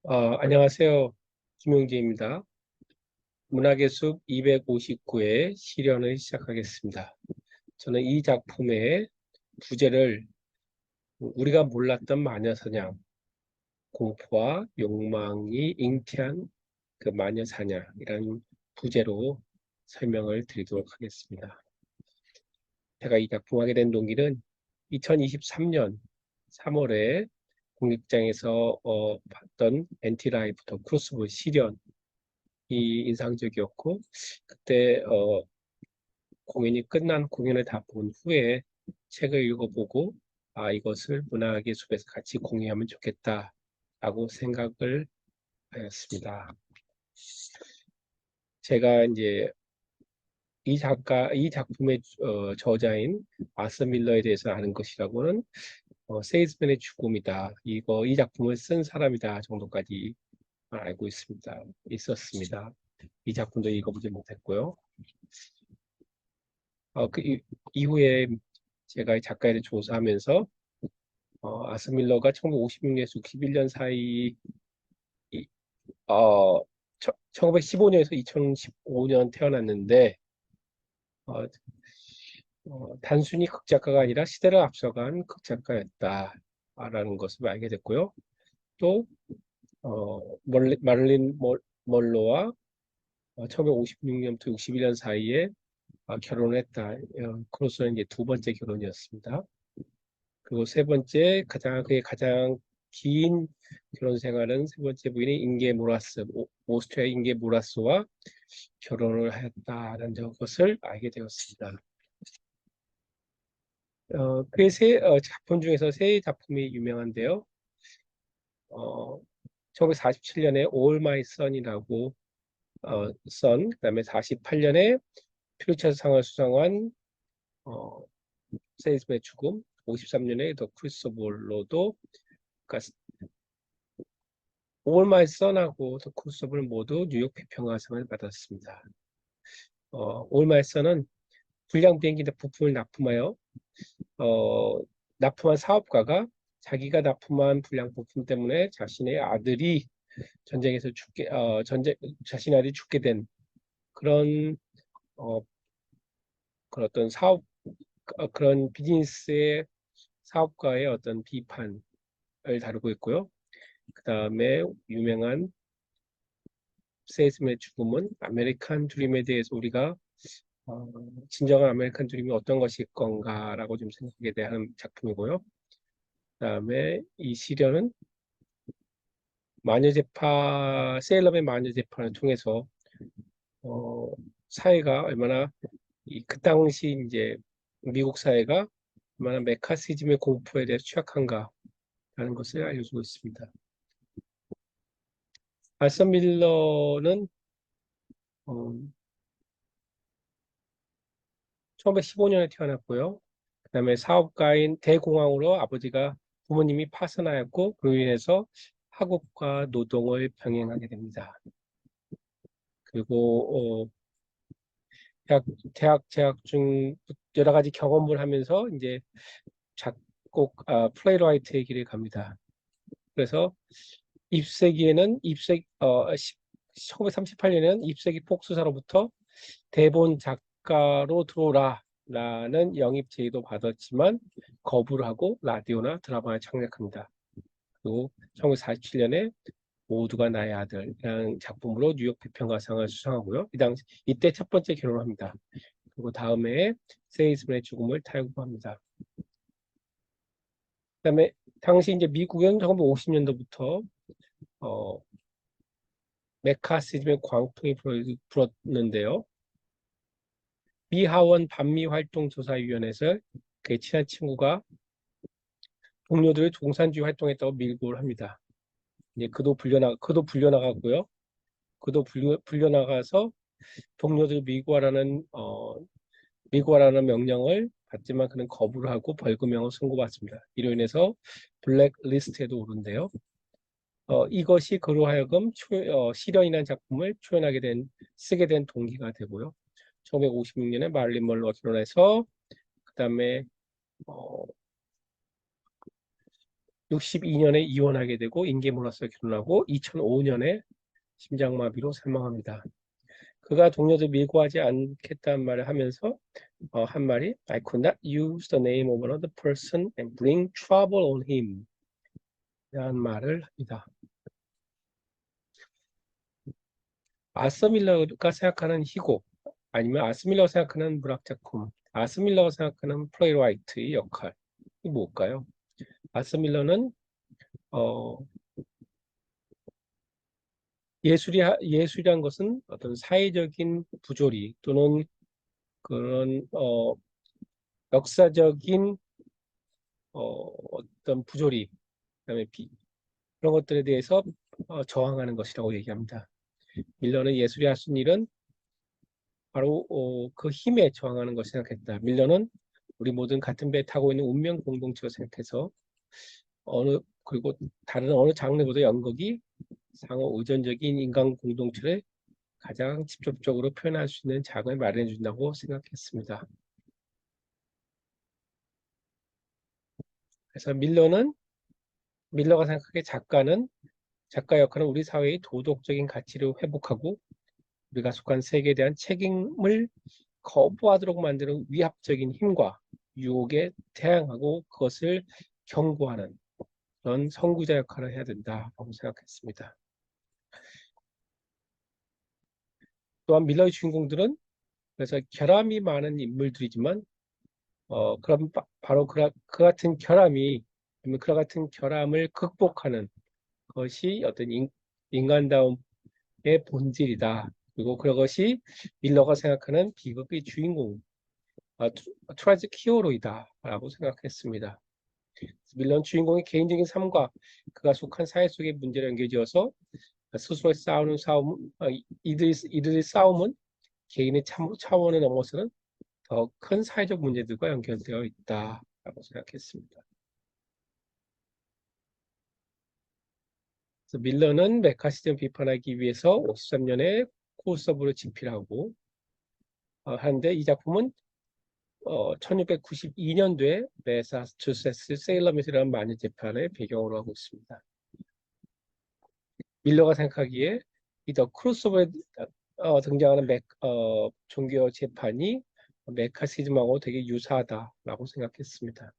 안녕하세요. 김용재입니다. 문학의 숲 259회 실현을 시작하겠습니다. 저는 이 작품의 부제를 우리가 몰랐던 마녀사냥, 공포와 욕망이 잉태한 그 마녀사냥이라는 부제로 설명을 드리도록 하겠습니다. 제가 이 작품 하게 된 동기는 2023년 3월에 국립장에서 봤던 엔티라이프 더 크로스보이 실현 이 인상적이었고 그때 공연이 끝난 공연을 다 본 후에 책을 읽어보고 이것을 문학의 숲에서 같이 공유하면 좋겠다라고 생각을 하였습니다. 제가 이제 이 작품의 저자인 아서 밀러에 대해서 아는 것이라고는 세일즈맨의 죽음이다. 이 작품을 쓴 사람이다 정도까지 알고 있었습니다. 이 작품도 읽어보지 못했고요. 이후에 제가 이 작가에 대해 조사하면서 아스 밀러가 1956년에서 61년 사이 이- 어, 1915년에서 2015년 태어났는데 어, 단순히 극작가가 아니라 시대를 앞서간 극작가였다라는 것을 알게 됐고요. 또 마릴린 멀로와 1956년부터 61년 사이에 결혼을 했다. 그로서는 이제 두 번째 결혼이었습니다. 그리고 세 번째 그의 가장 긴 결혼 생활은 세 번째 부인이 인게 모라스 오스트리아 인게 모라스와 결혼을 하였다는 것을 알게 되었습니다. 그의 작품 중에서 세 작품이 유명한데요. 어, 1947년에 All My Son이라고 그다음에 48년에 퓰리처상을 수상한 어, 세이즈의 죽음, 53년에 더 크리스토벌로도 그러니까 올마이선하고 더 크루소블 모두 뉴욕 비평가상을 받았습니다. 올마이선은 불량 비행기 부품을 납품하여 납품한 사업가가 자기가 납품한 불량 부품 때문에 자신의 아들이 전쟁에서 자신의 아들이 죽게 된 그런 어, 그런 어떤 그런 비즈니스의 사업가의 어떤 비판을 다루고 있고요. 그 다음에 유명한 세이즘의 죽음은 아메리칸 드림에 대해서 우리가 어, 진정한 아메리칸 드림이 어떤 것일 건가라고 좀 생각하게 대한 작품이고요. 그다음에 이 시련은 세일럼의 마녀 재판을 통해서 어, 사회가 얼마나 그 당시 이제 미국 사회가 얼마나 메카시즘의 공포에 대해서 취약한가라는 것을 알려주고 있습니다. 알선 밀러는 1915년에 태어났고요. 그다음에 사업가인 대공황으로 부모님이 파산하였고 그로 인해서 학업과 노동을 병행하게 됩니다. 그리고 대학, 대학 재학 중 여러 가지 경험을 하면서 이제 플레이라이트의 길을 갑니다. 그래서 입세기에는 1938년에는 입세기 폭스사로부터 대본 작가로 들어오라라는 영입 제의도 받았지만 거부를 하고 라디오나 드라마를 창작합니다. 그리고 1947년에 모두가 나의 아들이라는 작품으로 뉴욕 비평가상을 수상하고요. 이때 첫 번째 결혼을 합니다. 그리고 다음에 세이즈맨의 죽음을 탈구합니다. 그다음에 당시 이제 미국은 1950년도부터 어, 메카시즘의 광풍이 불었는데요. 미하원 반미활동조사위원회에서 그의 친한 친구가 동료들을 공산주의 활동했다고 밀고를 합니다. 이제 그도 불려나가고요. 불려나가서 동료들 미고하라는 명령을 받지만 그는 거부를 하고 벌금형을 선고받습니다. 이로 인해서 블랙리스트에도 오른데요. 이것이 그로 하여금 시련이라는 작품을 쓰게 된 동기가 되고요. 1956년에 마릴린 먼로가 결혼해서 그다음에 어, 62년에 이혼하게 되고 인계몰아서 결혼하고 2005년에 심장마비로 사망합니다. 그가 동료들 밀고 하지 않겠다는 말을 하면서 한 말이 I could not use the name of another person and bring trouble on him 라는 말을 합니다. 아서 밀러가 생각하는 희곡 아니면 아서 밀러가 생각하는 문학작품 아서 밀러가 생각하는 플레이라이트의 역할이 뭘까요? 아서 밀러는 어, 예술이란 것은 어떤 사회적인 부조리 또는 그런 역사적인 어떤 부조리, 그다음에 그런 것들에 대해서 저항하는 것이라고 얘기합니다. 밀러는 예술이 할 수 있는 일은 바로 그 힘에 저항하는 것을 생각했다. 밀러는 우리 모든 같은 배에 타고 있는 운명 공동체로 생각해서 그리고 다른 어느 장르보다 연극이 상호 의존적인 인간 공동체를 가장 직접적으로 표현할 수 있는 장을 마련해 준다고 생각했습니다. 그래서 밀러가 생각하기에 작가 역할은 우리 사회의 도덕적인 가치를 회복하고 우리가 속한 세계에 대한 책임을 거부하도록 만드는 위압적인 힘과 유혹에 대항하고 그것을 경고하는 그런 선구자 역할을 해야 된다고 생각했습니다. 또한 밀러의 주인공들은 그래서 결함이 많은 인물들이지만 그럼 바로 그 같은 결함이 그 같은 결함을 극복하는 것이 어떤 인간다움의 본질이다. 그리고 그것이 밀러가 생각하는 비극의 주인공, 트라지크 히어로이다라고 생각했습니다. 밀러는 주인공의 개인적인 삶과 그가 속한 사회 속의 문제를 연결지어서 스스로 싸우는 이들의 싸움은 개인의 차원을 넘어서는 더 큰 사회적 문제들과 연결되어 있다라고 생각했습니다. 그래서 밀러는 메카시즘 비판하기 위해서 53년에 코스업으로 집필하고 하는데 이 작품은 1692년도에 매사추세츠 세일러밋이라는 마녀 재판의 배경으로 하고 있습니다. 밀러가 생각하기에 이 더 크로스오버에 등장하는 종교 재판이 메카시즘하고 되게 유사하다라고 생각했습니다.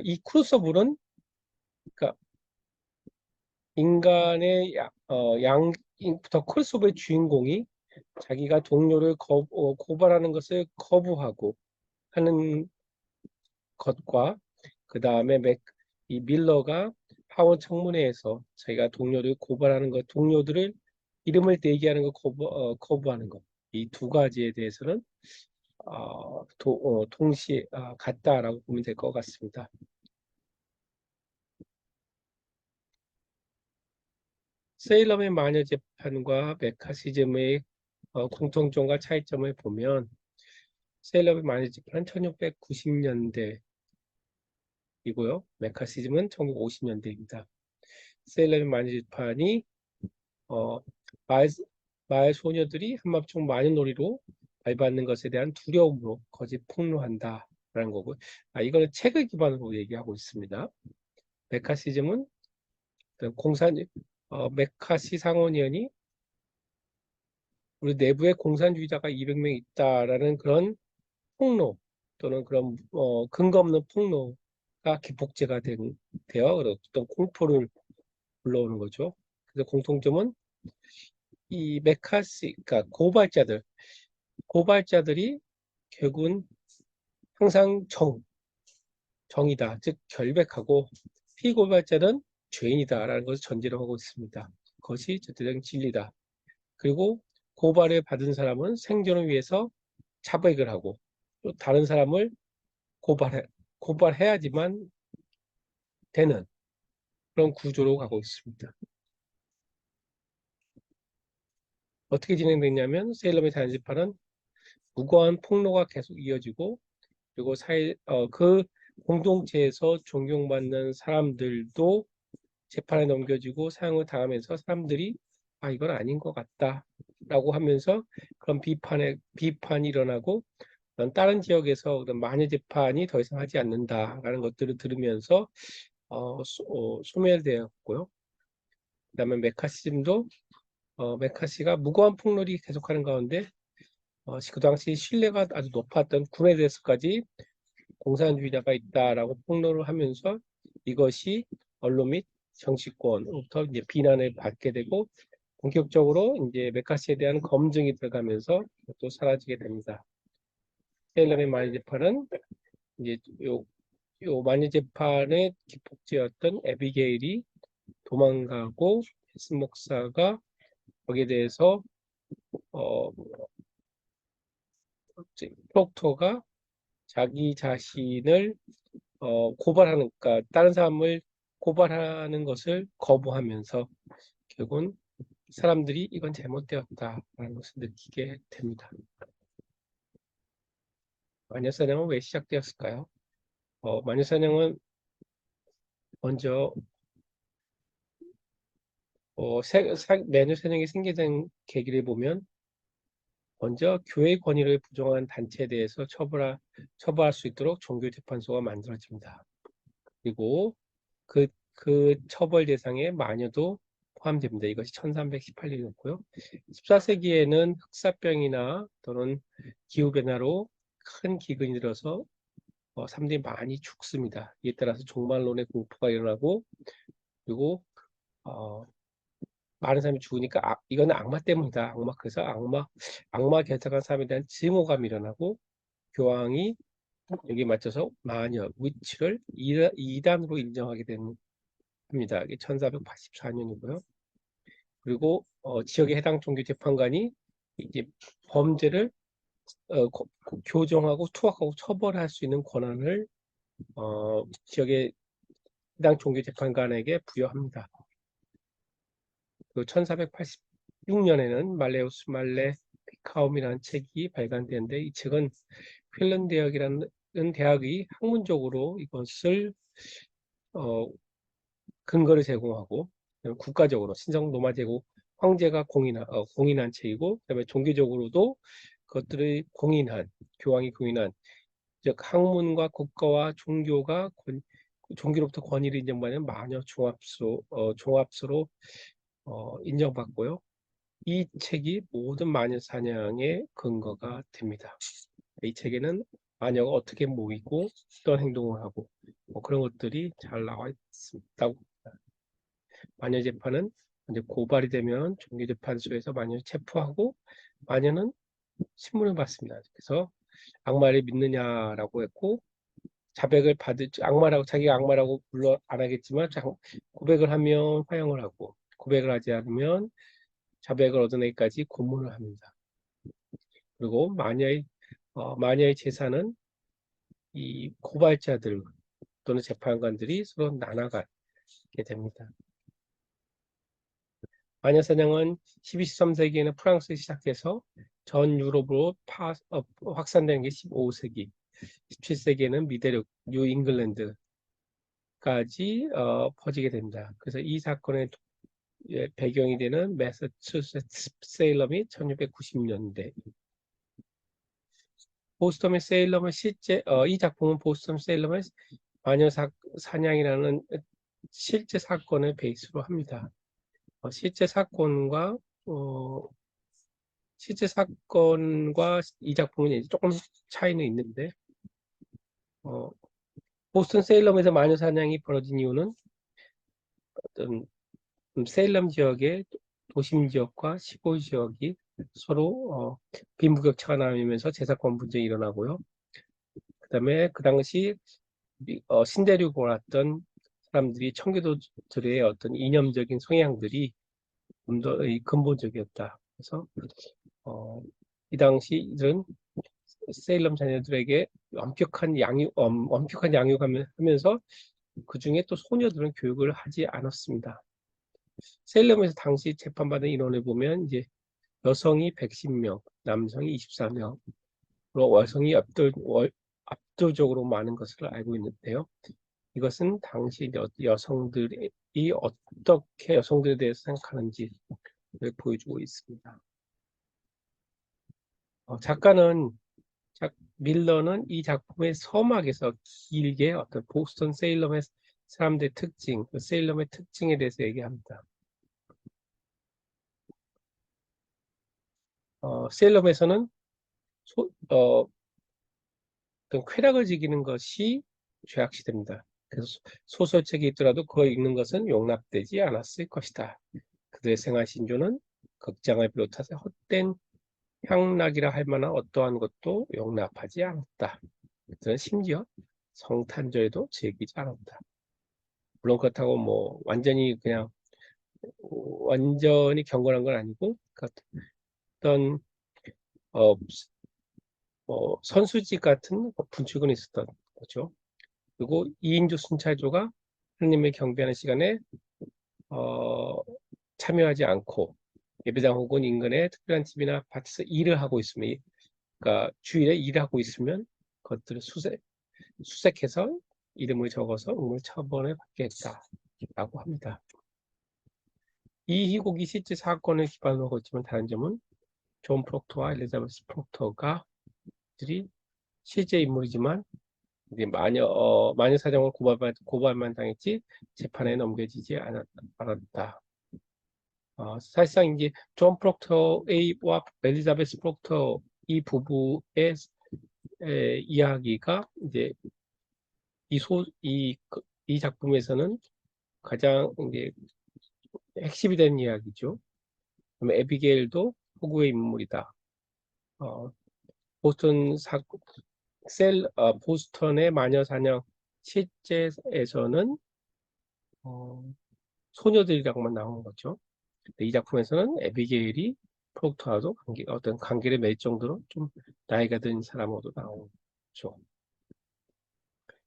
이 크로스오버는 그러니까 인간의 더 크로스오버의 주인공이 자기가 동료를 고발하는 것을 거부하고 하는 것과 그 다음에 이 밀러가 하원 청문회에서 자기가 동료를 고발하는 것, 동료들을 이름을 대기하는 걸 거부하는 것, 이 두 가지에 대해서는 동시에 같다라고 보면 될 것 같습니다. 세일럼의 마녀 재판과 메카시즘의 공통점과 차이점을 보면 세일럼의 마녀 재판은 1690년대이고요. 메카시즘은 1950년대입니다. 세일럼의 마녀 재판이 어, 마을, 마을 소녀들이 한밤중 마녀놀이로 밟받는 것에 대한 두려움으로 거짓 폭로한다라는 거고, 이거는 책을 기반으로 얘기하고 있습니다. 메카시즘은 메카시 상원의원이 우리 내부에 공산주의자가 200명 있다라는 그런 폭로 또는 그런 근거 없는 폭로가 기폭제가 되어 어떤 공포를 불러오는 거죠. 그래서 공통점은 이 그러니까 고발자들이 결국은 항상 정이다, 즉 결백하고 피고발자는 죄인이다라는 것을 전제로 하고 있습니다. 그것이 절대적인 진리다. 그리고 고발을 받은 사람은 생존을 위해서 자백을 하고 또 다른 사람을 고발해야지만 되는 그런 구조로 가고 있습니다. 어떻게 진행됐냐면 세일럼의 단지판은 무고한 폭로가 계속 이어지고 그리고 그 공동체에서 존경받는 사람들도 재판에 넘겨지고 사형을 당하면서 사람들이 이건 아닌 것 같다라고 하면서 그런 비판이 일어나고 다른 지역에서 그런 마녀 재판이 더 이상 하지 않는다라는 것들을 들으면서 소멸되었고요. 그다음에 메카시즘도 메카시가 무고한 폭로를 계속하는 가운데 그 당시 신뢰가 아주 높았던 군에 대해서까지 공산주의자가 있다라고 폭로를 하면서 이것이 언론 및 정치권으로부터 이제 비난을 받게 되고 본격적으로 이제 메카시에 대한 검증이 들어가면서 또 사라지게 됩니다. 세일럼의 마녀 재판은 이제 요 마녀 재판의 기폭제였던 에비게일이 도망가고 헬슨 목사가 거기에 대해서 어, 프록터가 자기 자신을 고발하는, 그러니까 다른 사람을 고발하는 것을 거부하면서 결국은 사람들이 이건 잘못되었다라는 것을 느끼게 됩니다. 마녀사냥은 왜 시작되었을까요? 마녀사냥은 먼저 마녀사냥이 생기는 계기를 보면 먼저 교회 권위를 부정한 단체에 대해서 처벌할 수 있도록 종교재판소가 만들어집니다. 그리고 그 처벌 대상에 마녀도 포함됩니다. 이것이 1318년이었고요. 14세기에는 흑사병이나 또는 기후변화로 큰 기근이 들어서 사람들이 많이 죽습니다. 이에 따라서 종말론의 공포가 일어나고 그리고 어, 많은 사람이 죽으니까 이거는 악마 때문이다. 그래서 악마 결탁한 사람에 대한 증오감이 일어나고 교황이 여기에 맞춰서 마녀, 위치를 이단으로 인정하게 됩니다. 이게 1484년이고요. 그리고 지역의 해당 종교 재판관이 이제 범죄를 교정하고 투학하고 처벌할 수 있는 권한을 지역의 해당 종교 재판관에게 부여합니다. 그 1486년에는 말레우스 말레 피카움이라는 책이 발간되는데 이 책은 퀼른 대학이라는 대학이 학문적으로 이것을 근거를 제공하고 국가적으로 신성 로마 제국 황제가 공인한 책이고 그다음에 종교적으로도 그것들을 교황이 공인한 즉 학문과 국가와 종교로부터 권위를 인정받는 마녀 종합서로 인정받고요. 이 책이 모든 마녀 사냥의 근거가 됩니다. 이 책에는 마녀가 어떻게 모이고 어떤 행동을 하고 그런 것들이 잘 나와 있다고. 마녀 재판은 이제 고발이 되면 종교재판소에서 마녀를 체포하고 마녀는 신문을 받습니다. 그래서 악마를 믿느냐라고 했고 자기가 악마라고 물론 안 하겠지만 고백을 하면 화형을 하고 고백을 하지 않으면 자백을 얻어내기까지 고문을 합니다. 그리고 마녀의 재산은 이 고발자들 또는 재판관들이 서로 나눠가게 됩니다. 마녀사냥은 12, 13세기에는 프랑스에 시작해서 전 유럽으로 확산된 게 15세기, 17세기에는 미대륙, 뉴 잉글랜드까지 퍼지게 됩니다. 그래서 이 사건의 배경이 되는 매사추세츠 세일럼이 1690년대. 보스턴의 세일럼은 이 작품은 보스턴 세일럼의 마녀 사냥이라는 실제 사건을 베이스로 합니다. 실제 사건과 이 작품은 이제 조금 차이는 있는데 보스턴 세일럼에서 마녀 사냥이 벌어진 이유는 어떤 세일럼 지역의 도심 지역과 시골 지역이 서로 빈부격차가 나면서 재산권 분쟁이 일어나고요. 그다음에 그 당시 신대륙을 왔던 사람들이 청교도들의 어떤 이념적인 성향들이 좀 더 근본적이었다. 그래서 이 당시 이들은 세일럼 자녀들에게 엄격한 양육하면서 그 중에 또 소녀들은 교육을 하지 않았습니다. 세일럼에서 당시 재판받은 인원을 보면 이제 여성이 110명, 남성이 24명, 그리고 여성이 압도적으로 많은 것을 알고 있는데요. 이것은 당시 여성들이 어떻게 여성들에 대해서 생각하는지를 보여주고 있습니다. 작가는 밀러는 이 작품의 서막에서 길게 어떤 보스턴 세일럼의 사람들의 특징, 그 세일럼의 특징에 대해서 얘기합니다. 세일럼에서는 어떤 쾌락을 즐기는 것이 죄악시됩니다. 그래서 소설책이 있더라도 그걸 읽는 것은 용납되지 않았을 것이다. 그들의 생활 신조는 극장을 비롯해서 헛된 향락이라 할 만한 어떠한 것도 용납하지 않았다. 그들은 심지어 성탄절에도 즐기지 않았다. 물론 그렇다고 뭐 완전히 경건한 건 아니고 그 어떤 어, 선수직 같은 분출은 있었던 거죠. 그리고 2인조 순찰조가 하나님을 경배하는 시간에 어, 참여하지 않고 예배당 혹은 인근의 특별한 집이나 밭에서 일을 하고 있으면, 그러니까 주일에 일하고 있으면 그것들을 수색해서 이름을 적어서 응물 처벌을 받게 했다라고 합니다. 이 희곡이 실제 사건을 기반으로 하고 있지만 다른 점은 존 프록터와 엘리자베스 프록터가 들이 실제 인물이지만 이제 마녀 사정을 고발만 당했지 재판에 넘겨지지 않았다. 사실상 이제 존 프록터 A와 엘리자베스 프록터 이 부부의 이야기가 이제 이 작품에서는 가장 이제 핵심이 된 이야기죠. 그다음에 에비게일도 호구의 인물이다. 어, 보스턴 보스턴의 마녀 사냥 실제에서는 소녀들이랑만 나오는 거죠. 이 작품에서는 에비게일이 프록터와도 어떤 관계를 맺을 정도로 좀 나이가 든 사람으로 나오죠.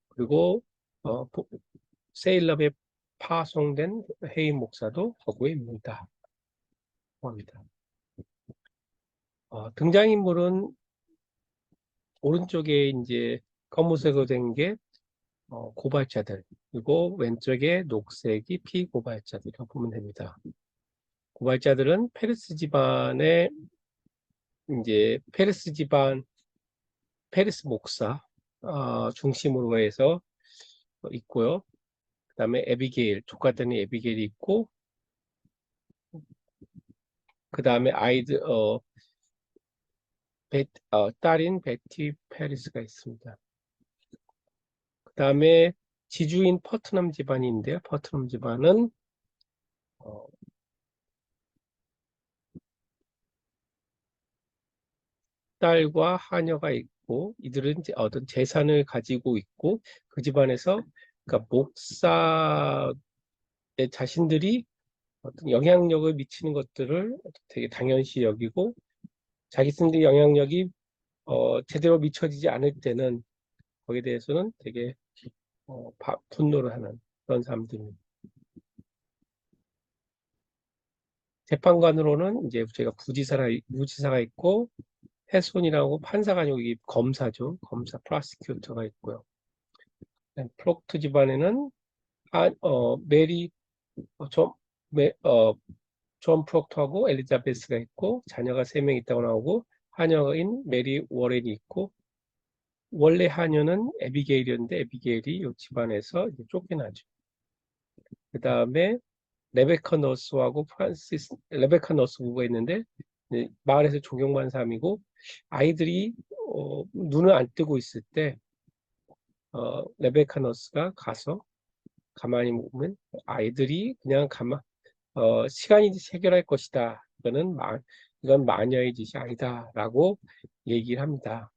그리고 어, 세일럼에 파송된 해임 목사도 허구의 인물이다. 합니다. 등장인물은 오른쪽에 이제 검은색으로 된 게 고발자들, 그리고 왼쪽에 녹색이 피고발자들이라고 보면 됩니다. 고발자들은 페르스 목사 중심으로 해서 있고요. 그 다음에 에비게일, 조카들이 에비게일이 있고, 그 다음에 딸인 베티 페리스가 있습니다. 그 다음에 지주인 퍼트넘 집안인데요. 퍼트넘 집안은 어, 딸과 하녀가 있고, 이들은 이제 어떤 재산을 가지고 있고, 그 집안에서 그러니까 목사의 자신들이 어떤 영향력을 미치는 것들을 되게 당연시 여기고, 자기들의 영향력이 제대로 미쳐지지 않을 때는 거기에 대해서는 되게 분노를 하는 그런 사람들입니다. 재판관으로는 이제 저희가 무지사가 있고, 해손이라고 판사가 여기 검사죠. 검사 프로시큐터가 있고요. 프록트 집안에는 메리 존, 존 프록트하고 엘리자베스가 있고 자녀가 3명 있다고 나오고 하녀인 메리 워렌이 있고 원래 하녀는 에비게일이었는데 에비게일이 이 집안에서 이제 쫓겨나죠. 그 다음에 레베카 너스 부부가 있는데 마을에서 존경받는 사람이고 아이들이 눈을 안 뜨고 있을 때 레베카 너스가 가서 가만히 보면 아이들이 그냥 시간이 해결할 것이다. 이건 마녀의 짓이 아니다라고 얘기를 합니다.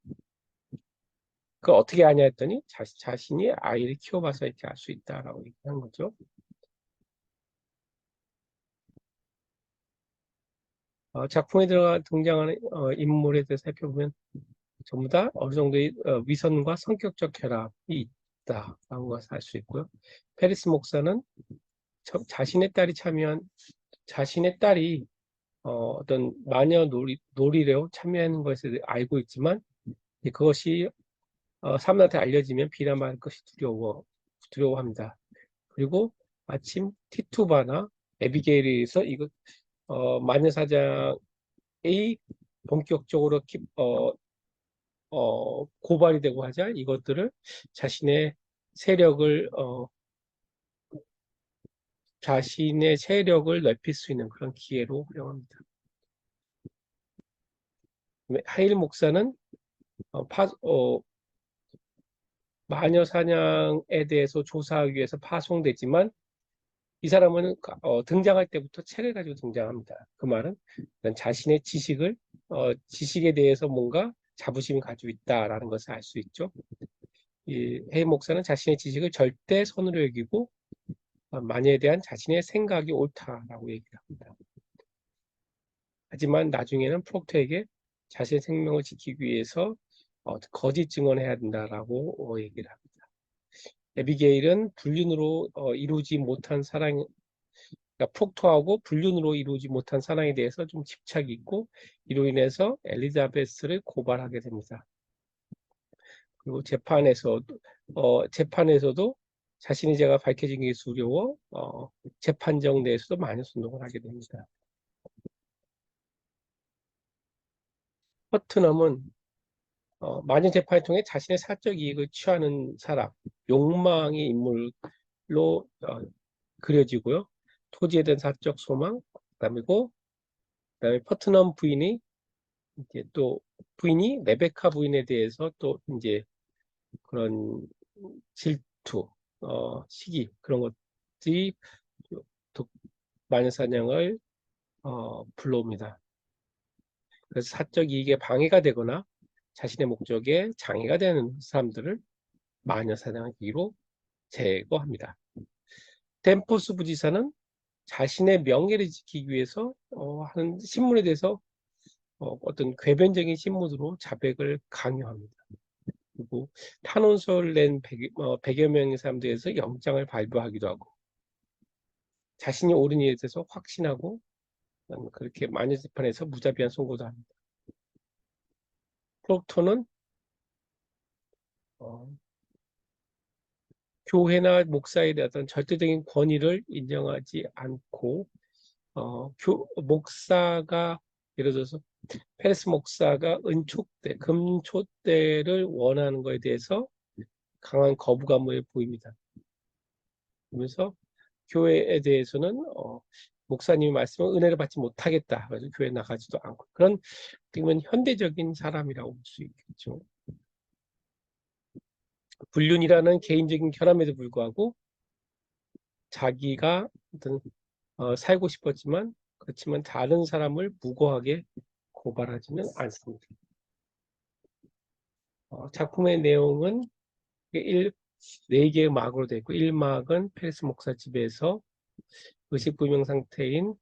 그 어떻게 아냐 했더니 자신이 아이를 키워봐서 이렇게 알 수 있다라고 얘기한 거죠. 작품에 등장하는 인물에 대해서 살펴보면 전부 다 어느 정도의 위선과 성격적 결합이 있다라는 것을 알 수 있고요. 페리스 목사는 자신의 딸이 어떤 마녀 놀이로 참여하는 것을 알고 있지만 그것이 사람들한테 알려지면 비난받을 것이 두려워합니다. 그리고 마침 티투바나 에비게일에 의해서 마녀 사장이 본격적으로 고발이 되고 하자 이것들을 자신의 세력을 넓힐 수 있는 그런 기회로 활용합니다. 하일 목사는 마녀 사냥에 대해서 조사하기 위해서 파송되지만 이 사람은 등장할 때부터 책을 가지고 등장합니다. 그 말은 자신의 지식에 대해서 뭔가 자부심을 가지고 있다라는 것을 알 수 있죠. 이 헤이 목사는 자신의 지식을 절대 선으로 여기고 마녀에 대한 자신의 생각이 옳다라고 얘기를 합니다. 하지만 나중에는 프록터에게 자신의 생명을 지키기 위해서 거짓 증언해야 된다라고 얘기를 합니다. 에비게일은 불륜으로 이루지 못한 사랑, 그러니까 프록터하고 불륜으로 이루지 못한 사랑에 대해서 좀 집착이 있고 이로 인해서 엘리자베스를 고발하게 됩니다. 그리고 재판에서도 자신의 죄가 밝혀진 게 두려워 재판정 내에서도 많은 순종을 하게 됩니다. 퍼트넘은 만인 재판을 통해 자신의 사적 이익을 취하는 사람, 욕망의 인물로 그려지고요. 토지에 대한 사적 소망, 그다음에 퍼트넘 부인이 이제 또 부인이 레베카 부인에 대해서 또 이제 그런 질투, 시기 그런 것들이 마녀 사냥을 불러옵니다. 그래서 사적 이익에 방해가 되거나 자신의 목적에 장애가 되는 사람들을 마녀 사냥하기로 제거합니다. 덴포스 부지사는 자신의 명예를 지키기 위해서 하는 신문에 대해서 어떤 궤변적인 신문으로 자백을 강요합니다. 그리고 탄원서를 낸 100여 명의 사람들에서 영장을 발부하기도 하고 자신이 옳은 일에 대해서 확신하고 그렇게 마녀 재판에서 무자비한 선고도 합니다. 프록토는 교회나 목사에 대한 절대적인 권위를 인정하지 않고 목사가 예를 들어서 페레스 목사가 금촉대를 원하는 것에 대해서 강한 거부감을 보입니다. 그러면서 교회에 대해서는 목사님이 말씀은 은혜를 받지 못하겠다. 그래서 교회 나가지도 않고 그런 어떻게 보면 현대적인 사람이라고 볼 수 있겠죠. 불륜이라는 개인적인 결함에도 불구하고 자기가 어떤 살고 싶었지만 그렇지만 다른 사람을 무고하게 고발하지는 않습니다. 작품의 내용은 4개의 막으로 되어 있고 1막은 페레스 목사 집에서 의식불명 상태인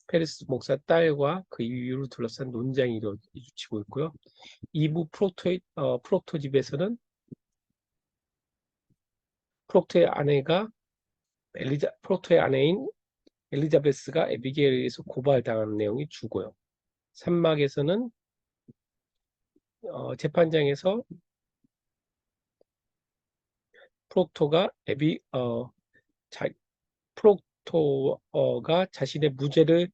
페레스 목사 딸과 그 이유를 둘러싼 논쟁이 이루어지고 있고요. 2부 프록토 집에서는 프록토의 아내인 엘리자베스가 에비게일에 의해서 고발당하는 내용이 주고요. 3막에서는 재판장에서 프록토가 프록토가 자신의 무죄를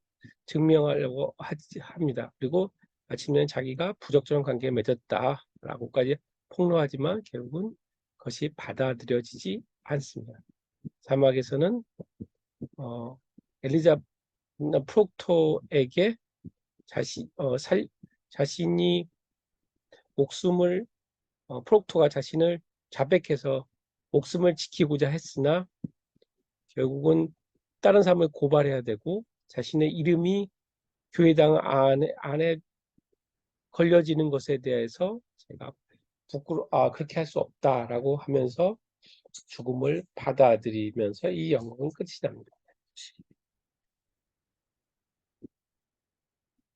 증명하려고 합니다. 그리고 마침내 자기가 부적절한 관계에 맺었다라고까지 폭로하지만 결국은 그것이 받아들여지지 않습니다. 사막에서는 프록토에게 자신이 목숨을 프록토가 자신을 자백해서 목숨을 지키고자 했으나 결국은 다른 사람을 고발해야 되고 자신의 이름이 교회당 안에 걸려지는 것에 대해서 제가 그렇게 할 수 없다라고 하면서 죽음을 받아들이면서 이 연극은 끝이 납니다.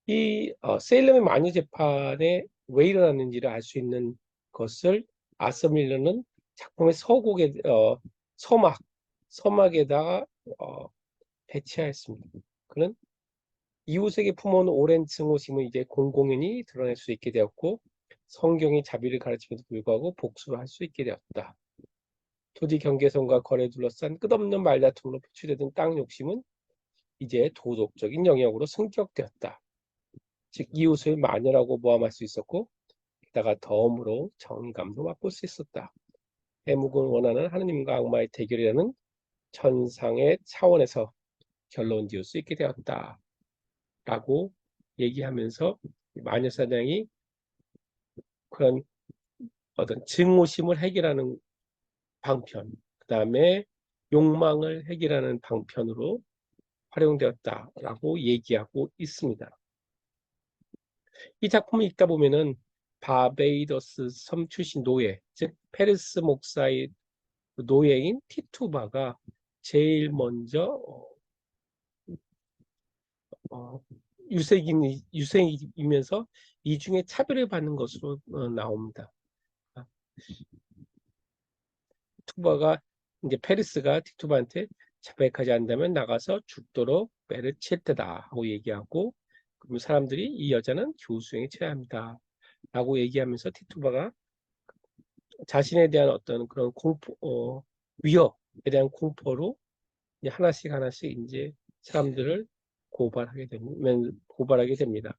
이 세일럼의 마녀 재판에 왜 일어났는지를 알 수 있는 것을 아서 밀러는 작품의 서막에다가 배치하였습니다. 그는 이웃에게 품어온 오랜 증오심은 이제 공공연히 드러낼 수 있게 되었고 성경이 자비를 가르치면서 불구하고 복수를 할 수 있게 되었다. 토지 경계선과 거래 둘러싼 끝없는 말다툼으로 표출되던 땅 욕심은 이제 도덕적인 영역으로 승격되었다. 즉 이웃을 마녀라고 모함할 수 있었고 게다가 덤으로 정의감도 맛볼 수 있었다. 해묵은 원하는 하느님과 악마의 대결이라는 천상의 차원에서 결론 지을 수 있게 되었다. 라고 얘기하면서 마녀사냥이 그런 어떤 증오심을 해결하는 방편, 그 다음에 욕망을 해결하는 방편으로 활용되었다라고 얘기하고 있습니다. 이 작품을 읽다 보면은 바베이더스 섬 출신 노예, 즉 페르스 목사의 노예인 티투바가 제일 먼저 유색이면서 이 중에 차별을 받는 것으로 나옵니다. 투바가 이제 페르스가 티투바한테 자백하지 않는다면 나가서 죽도록 매를 칠 테다 하고 얘기하고, 그럼 사람들이 이 여자는 교수형에 처해야 합니다 라고 얘기하면서 티투바가 자신에 대한 어떤 그런 공포, 위협에 대한 공포로 이제 하나씩 이제 사람들을 고발하게 됩니다.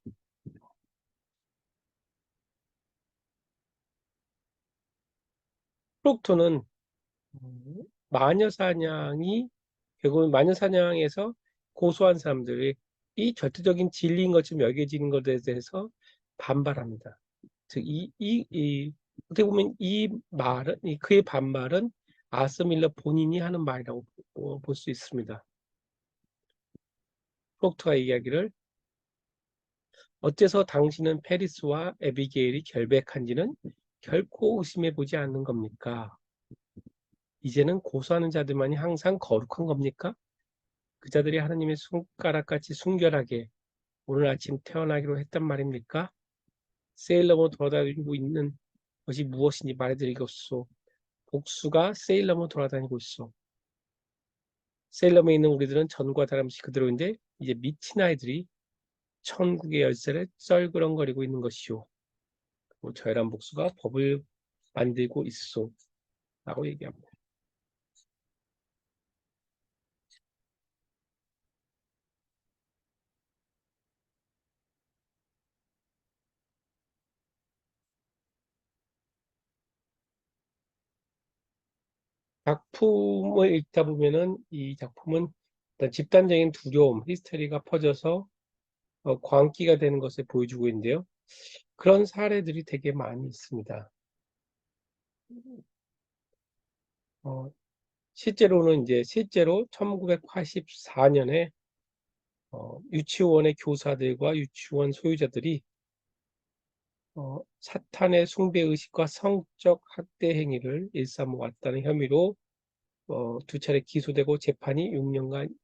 프록토는 마녀사냥이 결국은 마녀사냥에서 고소한 사람들이 이 절대적인 진리인 것처럼 여겨지는 것에 대해서 반발합니다. 즉, 어떻게 보면 이 말은, 그의 반발은 아서 밀러 본인이 하는 말이라고 볼 수 있습니다. 프록토가 이야기를 어째서 당신은 페리스와 에비게일이 결백한지는 결코 의심해 보지 않는 겁니까? 이제는 고소하는 자들만이 항상 거룩한 겁니까? 그 자들이 하나님의 손가락같이 순결하게 오늘 아침 태어나기로 했단 말입니까? 세일러문 돌아다니고 있는 것이 무엇인지 말해드리겠소. 복수가 세일러문 돌아다니고 있어. 세일러문에 있는 우리들은 전과 다름없이 그대로인데 이제 미친 아이들이 천국의 열쇠를 쩔그렁거리고 있는 것이오. 저열한 복수가 법을 만들고 있소. 라고 얘기합니다. 작품을 읽다 보면은 이 작품은 어떤 집단적인 두려움, 히스테리가 퍼져서 광기가 되는 것을 보여주고 있는데요. 그런 사례들이 되게 많이 있습니다. 실제로는 실제로 1984년에 유치원의 교사들과 유치원 소유자들이 사탄의 숭배 의식과 성적 학대 행위를 일삼아 왔다는 혐의로 두 차례 기소되고 재판이 6년간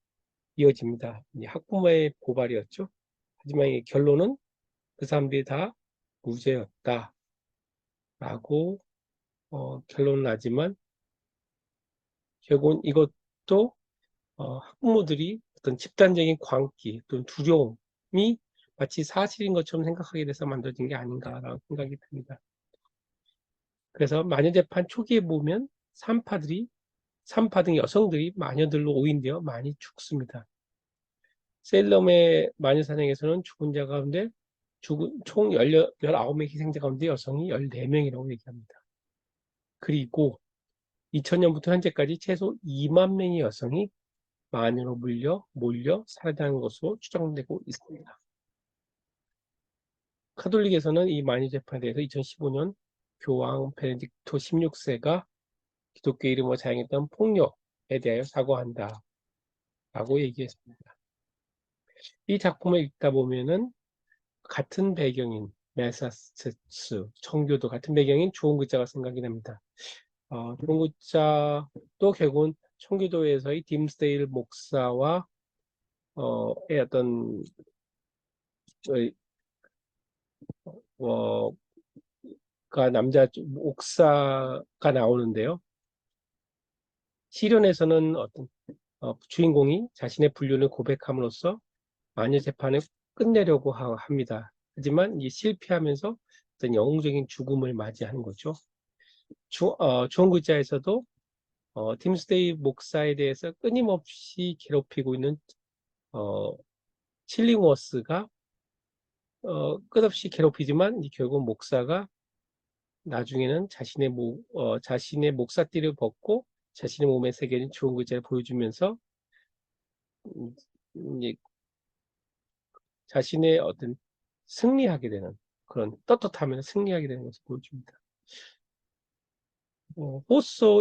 이어집니다. 학부모의 고발이었죠. 하지만 이 결론은 그 사람들이 다 무죄였다라고 결론은 나지만 결국은 이것도 학부모들이 어떤 집단적인 광기 또는 두려움이 마치 사실인 것처럼 생각하게 돼서 만들어진 게 아닌가라는 생각이 듭니다. 그래서 마녀재판 초기에 보면 산파 등 여성들이 마녀들로 오인되어 많이 죽습니다. 셀럼의 마녀사냥에서는 죽은 자 가운데 총 19명의 희생자 가운데 여성이 14명이라고 얘기합니다. 그리고 2000년부터 현재까지 최소 2만 명의 여성이 마녀로 몰려 살해당한 것으로 추정되고 있습니다. 카톨릭에서는 이 마녀 재판에 대해서 2015년 교황 베네딕토 16세가 기독교 이름으로 자행했던 폭력에 대하여 사과한다 라고 얘기했습니다. 이 작품을 읽다 보면은 같은 배경인 매사추세츠 청교도 같은 배경인 좋은 글자가 생각이 납니다. 좋은 글자도 결국은 청교도에서의 딤스데일 목사와 어떤 남자 목사가 나오는데요. 시련에서는 어떤 주인공이 자신의 불륜을 고백함으로써 마녀 재판을 끝내려고 합니다. 하지만 실패하면서 어떤 영웅적인 죽음을 맞이하는 거죠. 좋은 글자에서도 팀스데이 목사에 대해서 끊임없이 괴롭히고 있는 칠링워스가 끝없이 괴롭히지만 결국 목사가 나중에는 자신의 목사띠를 벗고 자신의 몸에 새겨진 좋은 글자를 보여주면서 음, 이제 자신의 어떤 승리하게 되는 그런 떳떳하면 승리하게 되는 것을 보여줍니다.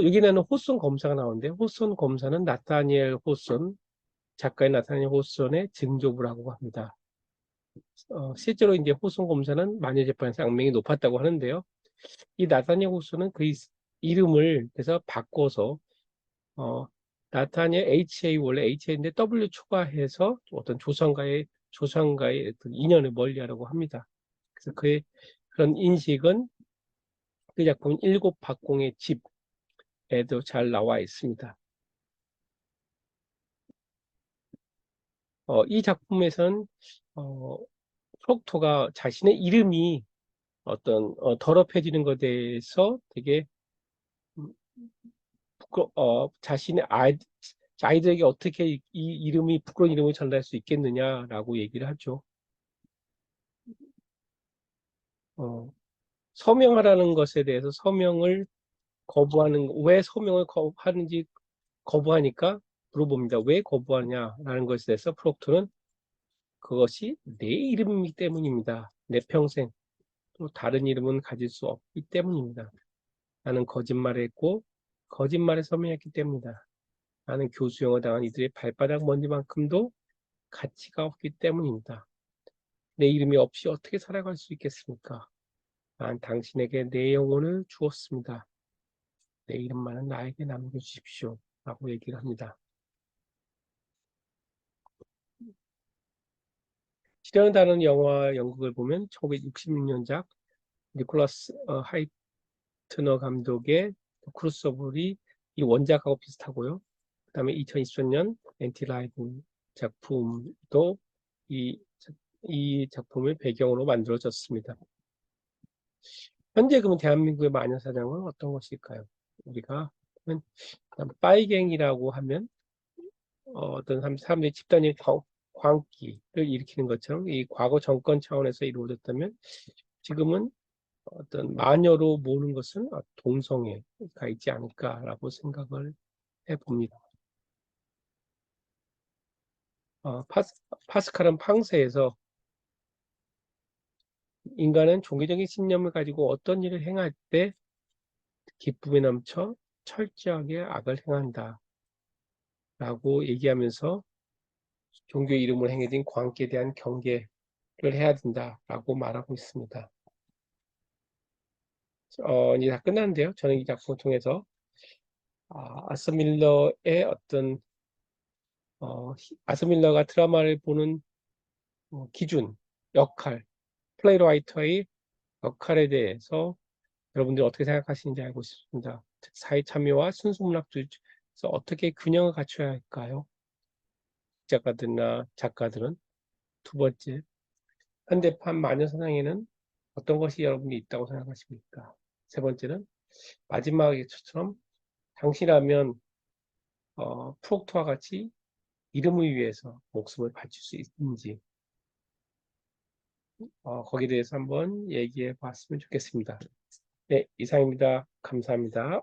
여기는 호손 검사가 나오는데, 호손 검사는 나타니엘 호손, 작가의 나타니엘 호손의 증조부라고 합니다. 실제로 이제 호손 검사는 마녀재판에서 악명이 높았다고 하는데요. 이 나타니엘 호손은 그 이름을 그래서 바꿔서, 나타니엘 HA, 원래 HA인데 W 추가해서 어떤 조상과의 어떤 인연을 멀리하려고 합니다. 그래서 그의 그런 인식은 그 작품 일곱 박공의 집에도 잘 나와 있습니다. 이 작품에서는 어, 프록토가 자신의 이름이 어떤 더럽혀지는 것에 대해서 되게 음, 자신의 아이들에게 어떻게 이 이름이 부끄러운 이름을 전달할 수 있겠느냐라고 얘기를 하죠. 어, 서명하라는 것에 대해서 왜 서명을 거부하는지 거부하니까 물어봅니다. 왜 거부하냐라는 것에 대해서 프록토는 그것이 내 이름이기 때문입니다. 내 평생 또 다른 이름은 가질 수 없기 때문입니다. 나는 거짓말을 했고 거짓말에 서명했기 때문이다. 나는 교수형을 당한 이들의 발바닥 먼지만큼도 가치가 없기 때문입니다. 내 이름이 없이 어떻게 살아갈 수 있겠습니까? 난 당신에게 내 영혼을 주었습니다. 내 이름만은 나에게 남겨주십시오. 라고 얘기를 합니다. 시련을 다루는 영화 연극을 보면 1966년작 니콜라스 하이트너 감독의 크루소블이 이 원작하고 비슷하고요. 그 다음에 2023년 엔티라이브 작품도 이, 이 작품을 배경으로 만들어졌습니다. 현재 그러면 대한민국의 마녀 사냥은 어떤 것일까요? 우리가 빠이갱이라고 하면 어떤 사람들이 집단의 광기를 일으키는 것처럼 이 과거 정권 차원에서 이루어졌다면 지금은 어떤 마녀로 모는 것은 동성애가 있지 않을까라고 생각을 해봅니다. 파스칼은 팡세에서 인간은 종교적인 신념을 가지고 어떤 일을 행할 때 기쁨에 넘쳐 철저하게 악을 행한다 라고 얘기하면서 종교 이름으로 행해진 광기에 대한 경계를 해야 된다라고 말하고 있습니다. 이제 다 끝났는데요. 저는 이 작품을 통해서 아서 밀러의 아서 밀러가 드라마를 보는 기준, 역할, 플레이라이터의 역할에 대해서 여러분들이 어떻게 생각하시는지 알고 싶습니다. 사회 참여와 순수문학에서 어떻게 균형을 갖춰야 할까요? 작가들이나 작가들은. 두 번째, 현대판 마녀사냥에는 어떤 것이 여러분이 있다고 생각하십니까? 세 번째는 마지막에처럼 당신이라면 프록토와 같이 이름을 위해서 목숨을 바칠 수 있는지 거기에 대해서 한번 얘기해 봤으면 좋겠습니다. 네, 이상입니다. 감사합니다.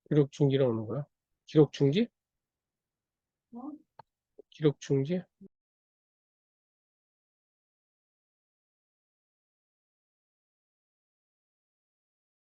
기록 중지로 오는 거야? 기록 중지? 기록 중지?